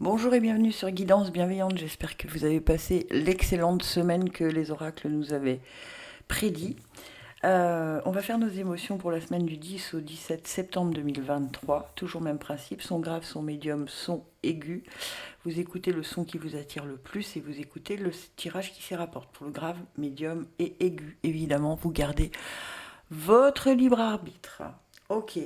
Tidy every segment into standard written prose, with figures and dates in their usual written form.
Bonjour et bienvenue sur Guidance Bienveillante. J'espère que vous avez passé l'excellente semaine que les oracles nous avaient prédit. On va faire nos émotions pour la semaine du 10 au 17 septembre 2023. Toujours même principe, son grave, son médium, son aigu. Vous écoutez le son qui vous attire le plus et vous écoutez le tirage qui s'y rapporte. Pour le grave, médium et aigu, évidemment, vous gardez votre libre arbitre. Ok.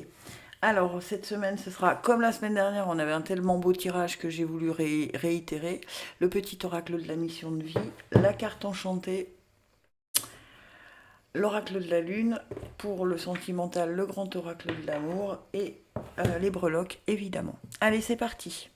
Alors, cette semaine, ce sera comme la semaine dernière, on avait un tellement beau tirage que j'ai voulu réitérer. Le petit oracle de la mission de vie, la carte enchantée, l'oracle de la lune, pour le sentimental, le grand oracle de l'amour et les breloques, évidemment. Allez, c'est parti.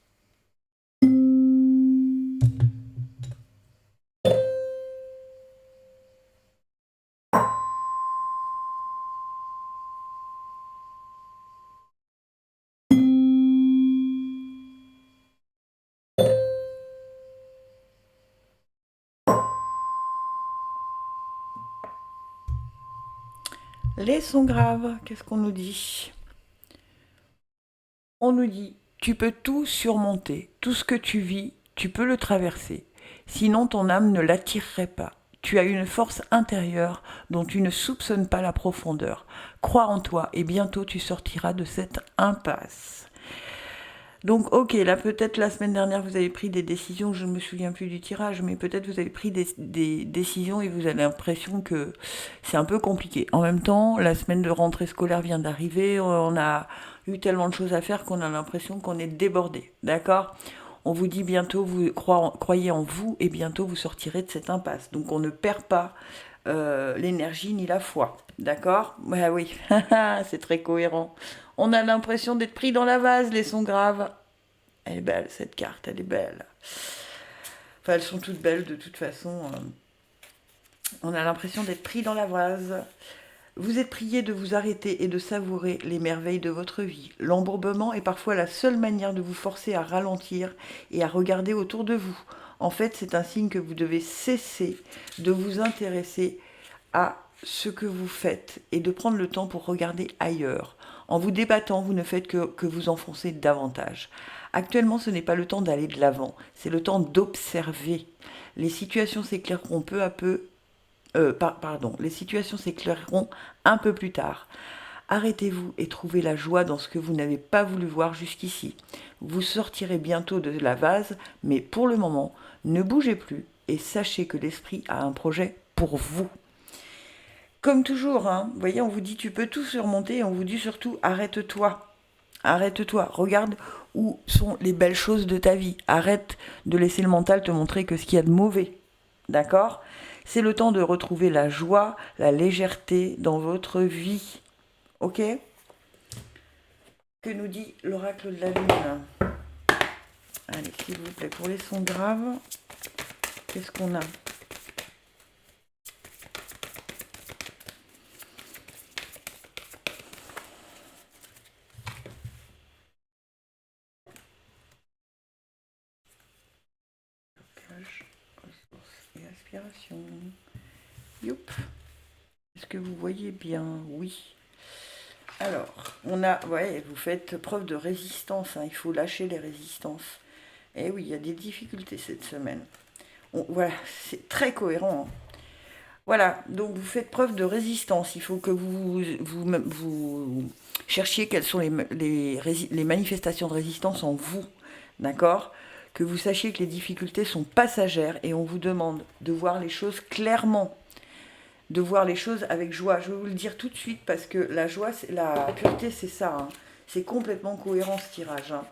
Les sons graves, qu'est-ce qu'on nous dit? On nous dit, tu peux tout surmonter, tout ce que tu vis, tu peux le traverser. Sinon ton âme ne l'attirerait pas. Tu as une force intérieure dont tu ne soupçonnes pas la profondeur. Crois en toi et bientôt tu sortiras de cette impasse. Donc ok, là peut-être la semaine dernière vous avez pris des décisions, je ne me souviens plus du tirage, mais peut-être vous avez pris des décisions et vous avez l'impression que c'est un peu compliqué. En même temps, la semaine de rentrée scolaire vient d'arriver, on a eu tellement de choses à faire qu'on a l'impression qu'on est débordé, d'accord? On vous dit bientôt, vous croyez en vous et bientôt vous sortirez de cette impasse. Donc on ne perd pas l'énergie ni la foi, d'accord? Ouais, oui, c'est très cohérent. On a l'impression d'être pris dans la vase, les sons graves. Elle est belle, cette carte, elle est belle. Enfin, elles sont toutes belles de toute façon. On a l'impression d'être pris dans la vase. Vous êtes prié de vous arrêter et de savourer les merveilles de votre vie. L'embourbement est parfois la seule manière de vous forcer à ralentir et à regarder autour de vous. En fait, c'est un signe que vous devez cesser de vous intéresser à ce que vous faites et de prendre le temps pour regarder ailleurs. En vous débattant, vous ne faites que vous enfoncer davantage. Actuellement, ce n'est pas le temps d'aller de l'avant, c'est le temps d'observer. Les situations s'éclaireront peu à peu. Les situations s'éclaireront un peu plus tard. Arrêtez-vous et trouvez la joie dans ce que vous n'avez pas voulu voir jusqu'ici. Vous sortirez bientôt de la vase, mais pour le moment, ne bougez plus et sachez que l'esprit a un projet pour vous. Comme toujours, hein, vous voyez, on vous dit tu peux tout surmonter et on vous dit surtout arrête-toi. Arrête-toi, regarde où sont les belles choses de ta vie. Arrête de laisser le mental te montrer que ce qu'il y a de mauvais. D'accord? C'est le temps de retrouver la joie, la légèreté dans votre vie. Ok? Que nous dit l'oracle de la lune? Allez, s'il vous plaît, pour les sons graves, qu'est-ce qu'on a? Ressources et aspiration. Youp. Est-ce que vous voyez bien? Oui. Alors, on a, ouais, vous faites preuve de résistance, hein, il faut lâcher les résistances. Et oui, il y a des difficultés cette semaine. Voilà, c'est très cohérent, hein. Voilà, donc vous faites preuve de résistance. Il faut que vous cherchiez quelles sont les manifestations de résistance en vous, d'accord? Que vous sachiez que les difficultés sont passagères et on vous demande de voir les choses clairement, de voir les choses avec joie. Je vais vous le dire tout de suite parce que la joie, la pureté, c'est ça, hein. C'est complètement cohérent ce tirage, hein.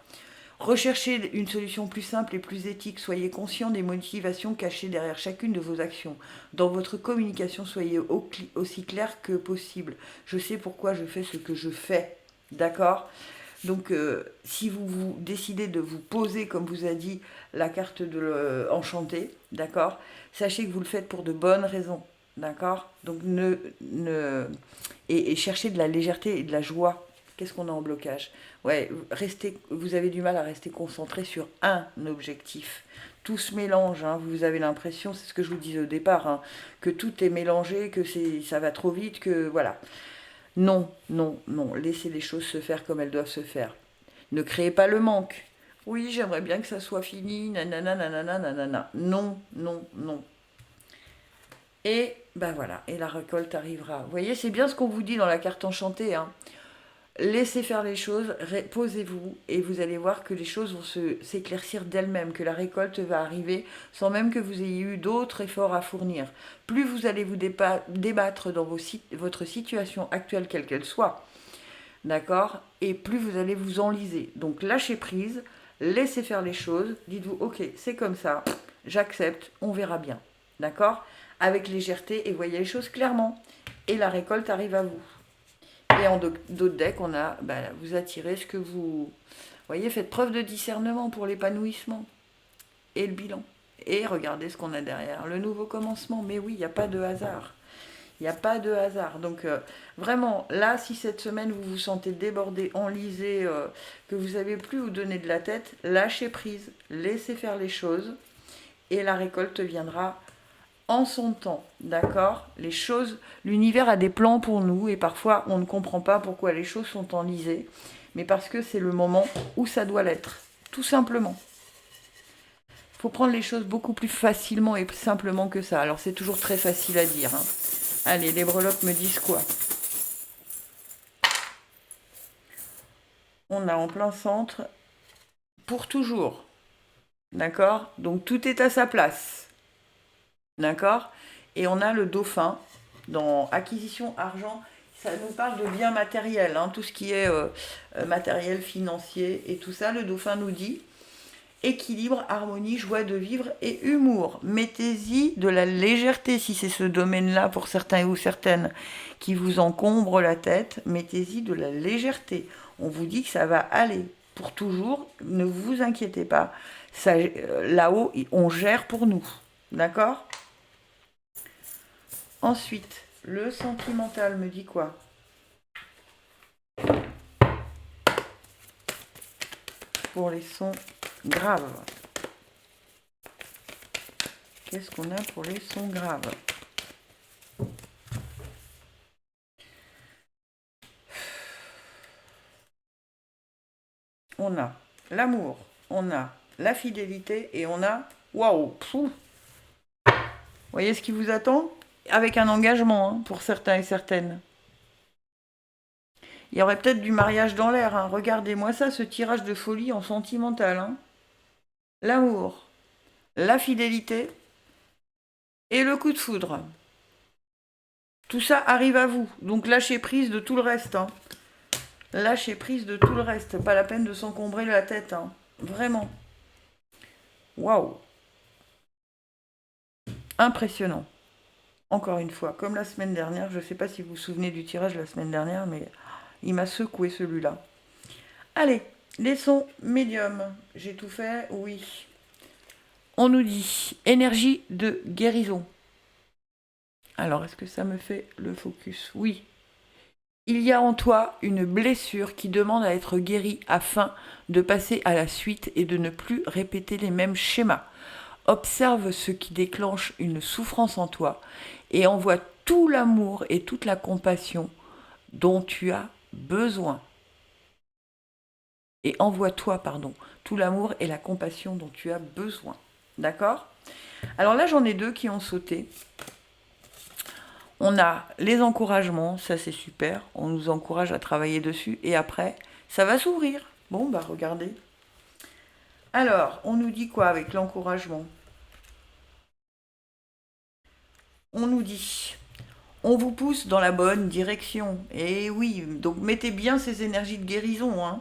Recherchez une solution plus simple et plus éthique. Soyez conscient des motivations cachées derrière chacune de vos actions. Dans votre communication, soyez aussi clair que possible. Je sais pourquoi je fais ce que je fais. D'accord? Donc, si vous décidez de vous poser, comme vous a dit la carte de l'enchanté, d'accord? Sachez que vous le faites pour de bonnes raisons. D'accord? Donc, et cherchez de la légèreté et de la joie. Qu'est-ce qu'on a en blocage? Ouais, vous avez du mal à rester concentré sur un objectif. Tout se mélange, hein, vous avez l'impression, c'est ce que je vous disais au départ, hein, que tout est mélangé, que ça va trop vite, que voilà. Non, non, non, laissez les choses se faire comme elles doivent se faire. Ne créez pas le manque. Oui, j'aimerais bien que ça soit fini, nanana, nanana, nanana. Non, non, non. Et ben voilà, et la récolte arrivera. Vous voyez, c'est bien ce qu'on vous dit dans la carte enchantée, hein. Laissez faire les choses, posez-vous et vous allez voir que les choses vont s'éclaircir d'elles-mêmes, que la récolte va arriver sans même que vous ayez eu d'autres efforts à fournir. Plus vous allez vous débattre dans votre situation actuelle, quelle qu'elle soit, d'accord, et plus vous allez vous enliser. Donc lâchez prise, laissez faire les choses, dites-vous ok, c'est comme ça, j'accepte, on verra bien, d'accord, avec légèreté et voyez les choses clairement. Et la récolte arrive à vous. Et en d'autres decks, on a, vous attirez ce que vous... voyez, faites preuve de discernement pour l'épanouissement et le bilan. Et regardez ce qu'on a derrière, le nouveau commencement. Mais oui, il n'y a pas de hasard. Il n'y a pas de hasard. Donc vraiment, là, si cette semaine, vous vous sentez débordé, enlisé, que vous n'avez plus vous donner de la tête, lâchez prise, laissez faire les choses et la récolte viendra en son temps, d'accord? Les choses, l'univers a des plans pour nous et parfois on ne comprend pas pourquoi les choses sont enlisées, mais parce que c'est le moment où ça doit l'être, tout simplement. Il faut prendre les choses beaucoup plus facilement et simplement que ça. Alors c'est toujours très facile à dire, hein. Allez, les breloques me disent quoi? On a en plein centre pour toujours, d'accord? Donc tout est à sa place, d'accord? Et on a le dauphin dans acquisition argent. Ça nous parle de biens matériels, hein, tout ce qui est matériel financier et tout ça. Le dauphin nous dit équilibre, harmonie, joie de vivre et humour. Mettez-y de la légèreté si c'est ce domaine-là pour certains ou certaines qui vous encombre la tête. Mettez-y de la légèreté. On vous dit que ça va aller pour toujours. Ne vous inquiétez pas. Là-haut, on gère pour nous. D'accord? Ensuite, le sentimental me dit quoi? Pour les sons graves. Qu'est-ce qu'on a pour les sons graves? On a l'amour, on a la fidélité et on a... Waouh! Vous voyez ce qui vous attend? Avec un engagement, hein, pour certains et certaines. Il y aurait peut-être du mariage dans l'air, hein. Regardez-moi ça, ce tirage de folie en sentimental, hein. L'amour, la fidélité et le coup de foudre. Tout ça arrive à vous, donc lâchez prise de tout le reste, hein. Lâchez prise de tout le reste, pas la peine de s'encombrer la tête, hein. Vraiment. Waouh! Impressionnant. Encore une fois, comme la semaine dernière, je ne sais pas si vous vous souvenez du tirage la semaine dernière, mais il m'a secoué celui-là. Allez, les sons médiums. J'ai tout fait? Oui. On nous dit énergie de guérison. Alors, est-ce que ça me fait le focus? Oui. Il y a en toi une blessure qui demande à être guérie afin de passer à la suite et de ne plus répéter les mêmes schémas. Observe ce qui déclenche une souffrance en toi et envoie tout l'amour et toute la compassion dont tu as besoin. Et envoie-toi, pardon, tout l'amour et la compassion dont tu as besoin. D'accord? Alors là, j'en ai deux qui ont sauté. On a les encouragements, ça c'est super. On nous encourage à travailler dessus. Et après, ça va s'ouvrir. Bon, bah regardez. Alors, on nous dit quoi avec l'encouragement? On nous dit, on vous pousse dans la bonne direction. Et oui, donc mettez bien ces énergies de guérison, hein.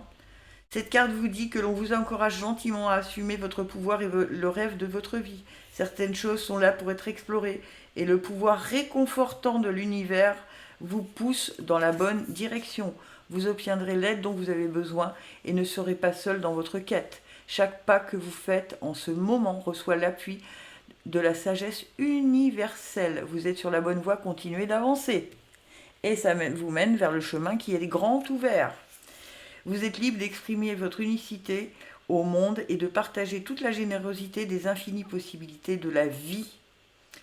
Cette carte vous dit que l'on vous encourage gentiment à assumer votre pouvoir et le rêve de votre vie. Certaines choses sont là pour être explorées et le pouvoir réconfortant de l'univers vous pousse dans la bonne direction. Vous obtiendrez l'aide dont vous avez besoin et ne serez pas seul dans votre quête. Chaque pas que vous faites en ce moment reçoit l'appui de la sagesse universelle. Vous êtes sur la bonne voie, continuez d'avancer. Et ça vous mène vers le chemin qui est grand ouvert. Vous êtes libre d'exprimer votre unicité au monde et de partager toute la générosité des infinies possibilités de la vie.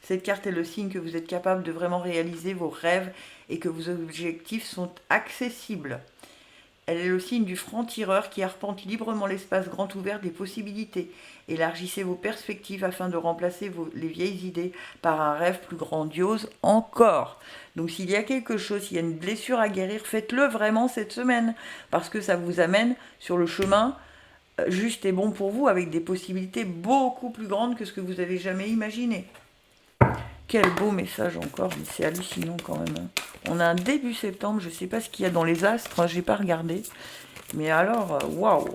Cette carte est le signe que vous êtes capable de vraiment réaliser vos rêves et que vos objectifs sont accessibles. Elle est le signe du franc-tireur qui arpente librement l'espace grand ouvert des possibilités. Élargissez vos perspectives afin de remplacer les vieilles idées par un rêve plus grandiose encore. Donc s'il y a quelque chose, s'il y a une blessure à guérir, faites-le vraiment cette semaine, parce que ça vous amène sur le chemin juste et bon pour vous, avec des possibilités beaucoup plus grandes que ce que vous avez jamais imaginé. Quel beau message encore, mais c'est hallucinant quand même. Hein. On a un début septembre, je ne sais pas ce qu'il y a dans les astres, j'ai pas regardé. Mais alors, waouh,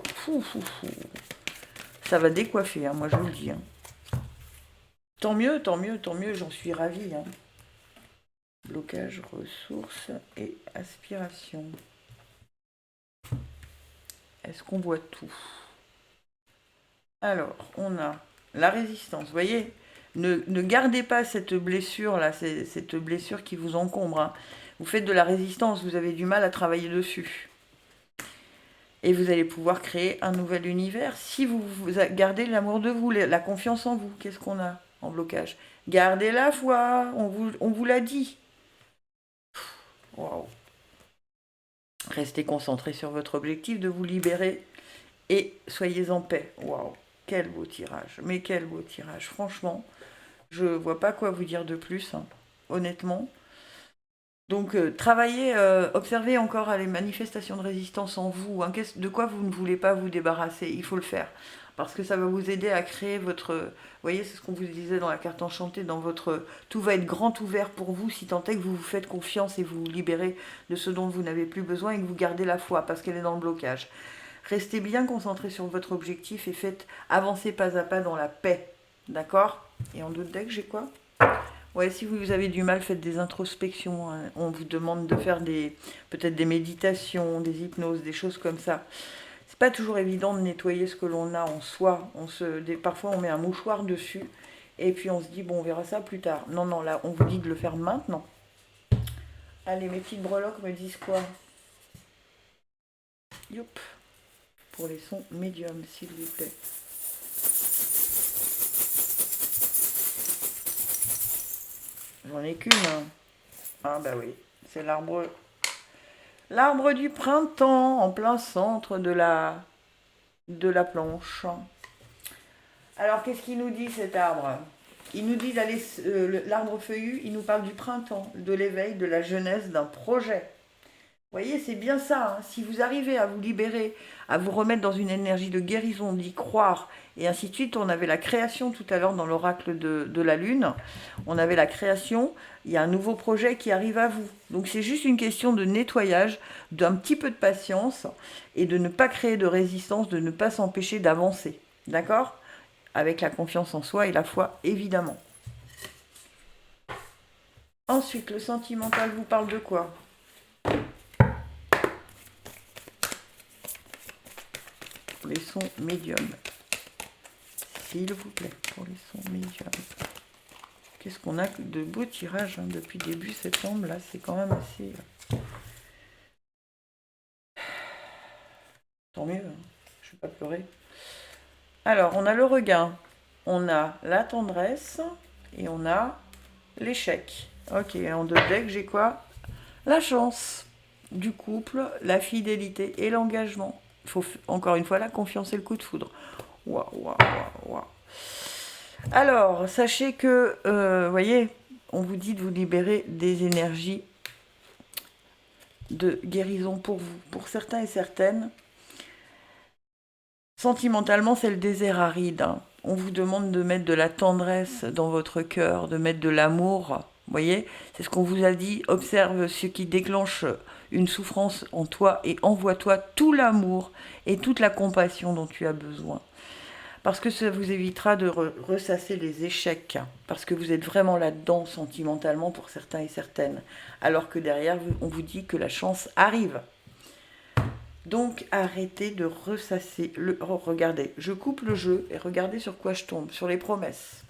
ça va décoiffer, hein, moi je vous le dis. Hein. Tant mieux, tant mieux, tant mieux, j'en suis ravie. Hein. Blocage, ressources et aspiration. Est-ce qu'on voit tout? Alors, on a la résistance, vous voyez, ne gardez pas cette blessure-là, cette blessure qui vous encombre. Hein. Vous faites de la résistance, vous avez du mal à travailler dessus. Et vous allez pouvoir créer un nouvel univers si vous gardez l'amour de vous, la confiance en vous. Qu'est-ce qu'on a en blocage? Gardez la foi, on vous l'a dit. Waouh. Restez concentré sur votre objectif de vous libérer et soyez en paix. Waouh, quel beau tirage. Mais quel beau tirage. Franchement, je ne vois pas quoi vous dire de plus, hein, honnêtement. Donc, travaillez, observez encore les manifestations de résistance en vous. Hein, de quoi vous ne voulez pas vous débarrasser? Il faut le faire. Parce que ça va vous aider à créer votre... Vous voyez, c'est ce qu'on vous disait dans la carte enchantée, dans votre... Tout va être grand ouvert pour vous, si tant est que vous vous faites confiance et vous vous libérez de ce dont vous n'avez plus besoin et que vous gardez la foi, parce qu'elle est dans le blocage. Restez bien concentré sur votre objectif et faites avancer pas à pas dans la paix. D'accord? Et en d'autres decks, j'ai quoi? Ouais, si vous avez du mal, faites des introspections. Hein. On vous demande de faire peut-être des méditations, des hypnoses, des choses comme ça. C'est pas toujours évident de nettoyer ce que l'on a en soi. Parfois, on met un mouchoir dessus et puis on se dit, bon, on verra ça plus tard. Non, non, là, on vous dit de le faire maintenant. Allez, mes petites breloques me disent quoi? Youp. Pour les sons médiums, s'il vous plaît. J'en ai qu'une. Hein. Ah bah oui, c'est l'arbre du printemps en plein centre de la planche. Alors qu'est-ce qu'il nous dit cet arbre? Il nous dit d'aller l'arbre feuillu, il nous parle du printemps, de l'éveil, de la jeunesse, d'un projet. Vous voyez, c'est bien ça. Hein. Si vous arrivez à vous libérer, à vous remettre dans une énergie de guérison, d'y croire, et ainsi de suite, on avait la création tout à l'heure dans l'oracle de la Lune. On avait la création, il y a un nouveau projet qui arrive à vous. Donc c'est juste une question de nettoyage, d'un petit peu de patience, et de ne pas créer de résistance, de ne pas s'empêcher d'avancer. D'accord? Avec la confiance en soi et la foi, évidemment. Ensuite, le sentimental vous parle de quoi? Les sons médiums. S'il vous plaît, pour les sons médiums. Qu'est-ce qu'on a de beaux tirages hein, depuis début septembre, là, c'est quand même assez... Tant mieux, hein. Je ne vais pas pleurer. Alors, on a le regain, on a la tendresse et on a l'échec. Ok, en deux decks, j'ai quoi? La chance du couple, la fidélité et l'engagement. Il faut encore une fois la confiance et le coup de foudre. Waouh, waouh, waouh, waouh. Alors, sachez que, voyez, on vous dit de vous libérer des énergies de guérison pour vous. Pour certains et certaines, sentimentalement, c'est le désert aride. Hein. On vous demande de mettre de la tendresse dans votre cœur, de mettre de l'amour. Vous voyez, c'est ce qu'on vous a dit. Observe ce qui déclenche une souffrance en toi et envoie-toi tout l'amour et toute la compassion dont tu as besoin. Parce que ça vous évitera de ressasser les échecs. Parce que vous êtes vraiment là-dedans sentimentalement pour certains et certaines. Alors que derrière, on vous dit que la chance arrive. Donc arrêtez de ressasser le... Oh, regardez, je coupe le jeu et regardez sur quoi je tombe. Sur les promesses.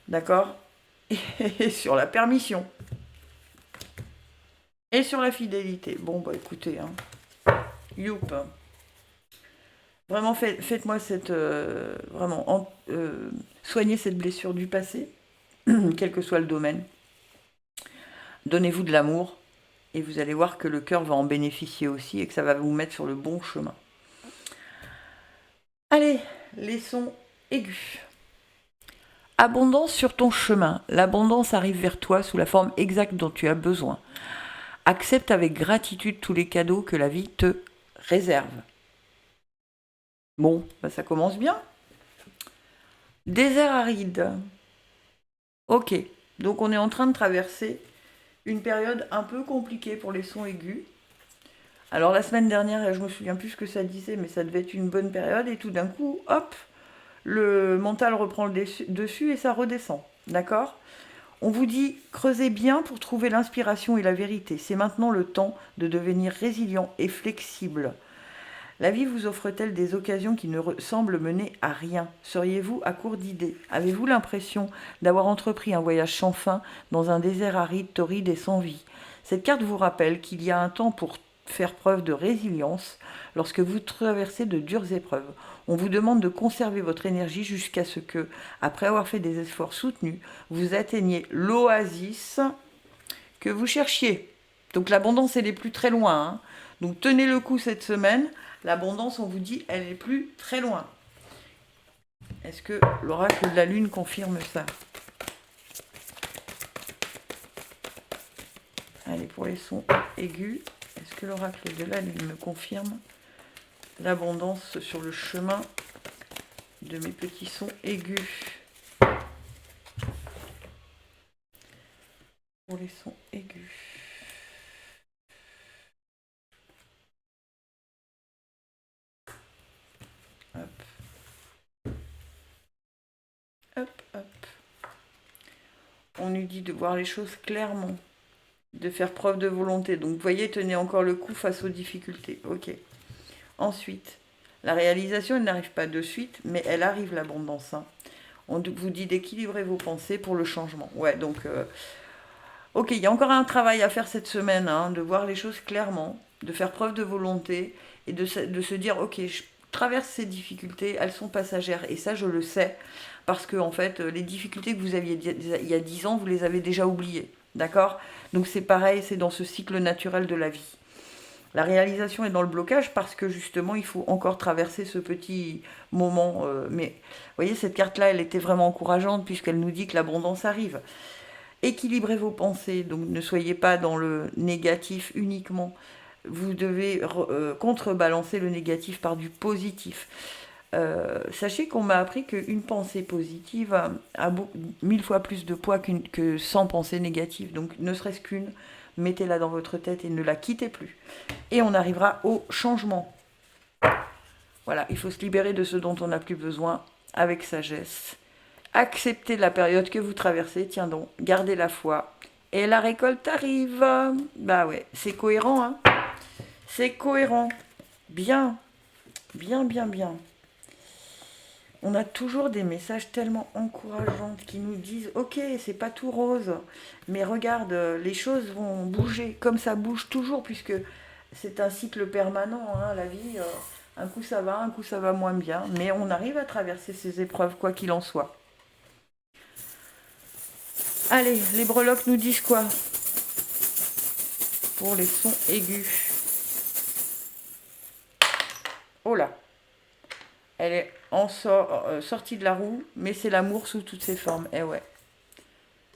D'accord? Et sur la permission. Et sur la fidélité. Bon, bah écoutez, hein. Youp. Vraiment, faites-moi cette... soignez cette blessure du passé, quel que soit le domaine. Donnez-vous de l'amour. Et vous allez voir que le cœur va en bénéficier aussi et que ça va vous mettre sur le bon chemin. Allez, les sons aigus. Abondance sur ton chemin. L'abondance arrive vers toi sous la forme exacte dont tu as besoin. Accepte avec gratitude tous les cadeaux que la vie te réserve. Bon, bah ça commence bien. Désert aride. Ok, donc on est en train de traverser une période un peu compliquée pour les sons aigus. Alors la semaine dernière, je me souviens plus ce que ça disait, mais ça devait être une bonne période, et tout d'un coup, hop, le mental reprend le dessus et ça redescend. D'accord ? On vous dit, creusez bien pour trouver l'inspiration et la vérité. C'est maintenant le temps de devenir résilient et flexible. La vie vous offre-t-elle des occasions qui ne semblent mener à rien? Seriez-vous à court d'idées? Avez-vous l'impression d'avoir entrepris un voyage sans fin dans un désert aride, torride et sans vie? Cette carte vous rappelle qu'il y a un temps pour faire preuve de résilience lorsque vous traversez de dures épreuves. On vous demande de conserver votre énergie jusqu'à ce que, après avoir fait des efforts soutenus, vous atteigniez l'oasis que vous cherchiez. Donc l'abondance, elle n'est plus très loin, hein. Donc tenez le coup cette semaine. L'abondance, on vous dit, elle est plus très loin. Est-ce que l'oracle de la Lune confirme ça? Allez, pour les sons aigus, est-ce que l'oracle de la Lune me confirme l'abondance sur le chemin de mes petits sons aigus? Pour les sons aigus. Hop. Hop, hop. On nous dit de voir les choses clairement, de faire preuve de volonté. Donc, vous voyez, tenez encore le coup face aux difficultés. Ok. Ensuite, la réalisation, elle n'arrive pas de suite, mais elle arrive, l'abondance. Hein. On vous dit d'équilibrer vos pensées pour le changement. Ouais, donc, ok, il y a encore un travail à faire cette semaine, hein, de voir les choses clairement, de faire preuve de volonté et de se dire, ok, je traverse ces difficultés, elles sont passagères. Et ça, je le sais, parce que en fait, les difficultés que vous aviez il y a 10 ans, vous les avez déjà oubliées. D'accord? Donc c'est pareil, c'est dans ce cycle naturel de la vie. La réalisation est dans le blocage parce que justement, il faut encore traverser ce petit moment. Mais vous voyez, cette carte-là, elle était vraiment encourageante puisqu'elle nous dit que l'abondance arrive. Équilibrez vos pensées, donc ne soyez pas dans le négatif uniquement. Vous devez contrebalancer le négatif par du positif. Sachez qu'on m'a appris qu'une pensée positive a 1000 fois plus de poids que 100 pensées négatives. Donc ne serait-ce qu'une, mettez-la dans votre tête et ne la quittez plus. Et on arrivera au changement. Voilà, il faut se libérer de ce dont on n'a plus besoin avec sagesse. Acceptez la période que vous traversez, tiens donc, gardez la foi. Et la récolte arrive. Bah ouais, c'est cohérent, hein. C'est cohérent. Bien, bien, bien, bien. On a toujours des messages tellement encourageants qui nous disent « Ok, c'est pas tout rose, mais regarde, les choses vont bouger, comme ça bouge toujours, puisque c'est un cycle permanent, hein, la vie. Un coup ça va moins bien, mais on arrive à traverser ces épreuves, quoi qu'il en soit. » Allez, les breloques nous disent quoi pour les sons aigus? Oh là, elle est sortie de la roue, mais c'est l'amour sous toutes ses formes. Eh ouais,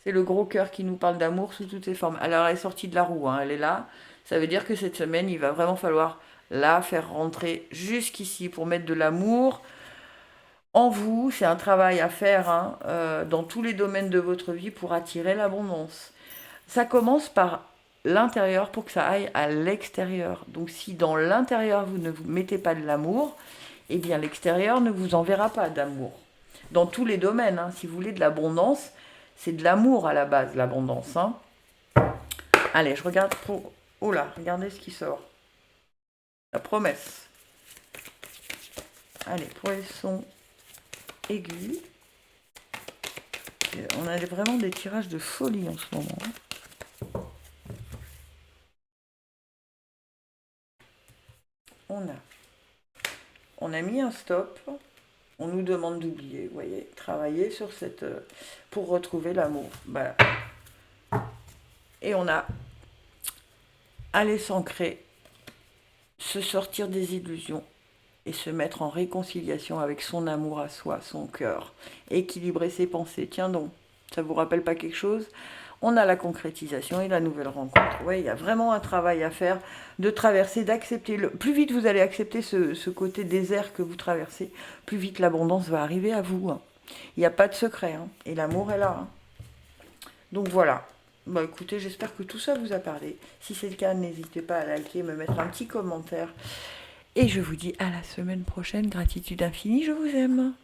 c'est le gros cœur qui nous parle d'amour sous toutes ses formes. Alors elle est sortie de la roue, hein, elle est là. Ça veut dire que cette semaine, il va vraiment falloir la faire rentrer jusqu'ici pour mettre de l'amour en vous. C'est un travail à faire, hein, dans tous les domaines de votre vie pour attirer l'abondance. Ça commence par l'intérieur pour que ça aille à l'extérieur. Donc si dans l'intérieur, vous ne vous mettez pas de l'amour, eh bien l'extérieur ne vous enverra pas d'amour. Dans tous les domaines, hein, si vous voulez de l'abondance, c'est de l'amour à la base, l'abondance. Hein. Allez, je regarde pour... Oh là, regardez ce qui sort. La promesse. Allez, pour les sons aigus. On a vraiment des tirages de folie en ce moment. On a mis un stop. On nous demande d'oublier, vous voyez, travailler sur cette... pour retrouver l'amour. Voilà. Et on a aller s'ancrer, se sortir des illusions et se mettre en réconciliation avec son amour à soi, son cœur, équilibrer ses pensées. Tiens donc, ça vous rappelle pas quelque chose? On a la concrétisation et la nouvelle rencontre. Ouais, il y a vraiment un travail à faire, de traverser, d'accepter. Plus vite vous allez accepter ce côté désert que vous traversez, plus vite l'abondance va arriver à vous. Hein. Il n'y a pas de secret. Hein. Et l'amour est là. Hein. Donc voilà. Bah écoutez, j'espère que tout ça vous a parlé. Si c'est le cas, n'hésitez pas à liker, me mettre un petit commentaire. Et je vous dis à la semaine prochaine. Gratitude infinie, je vous aime.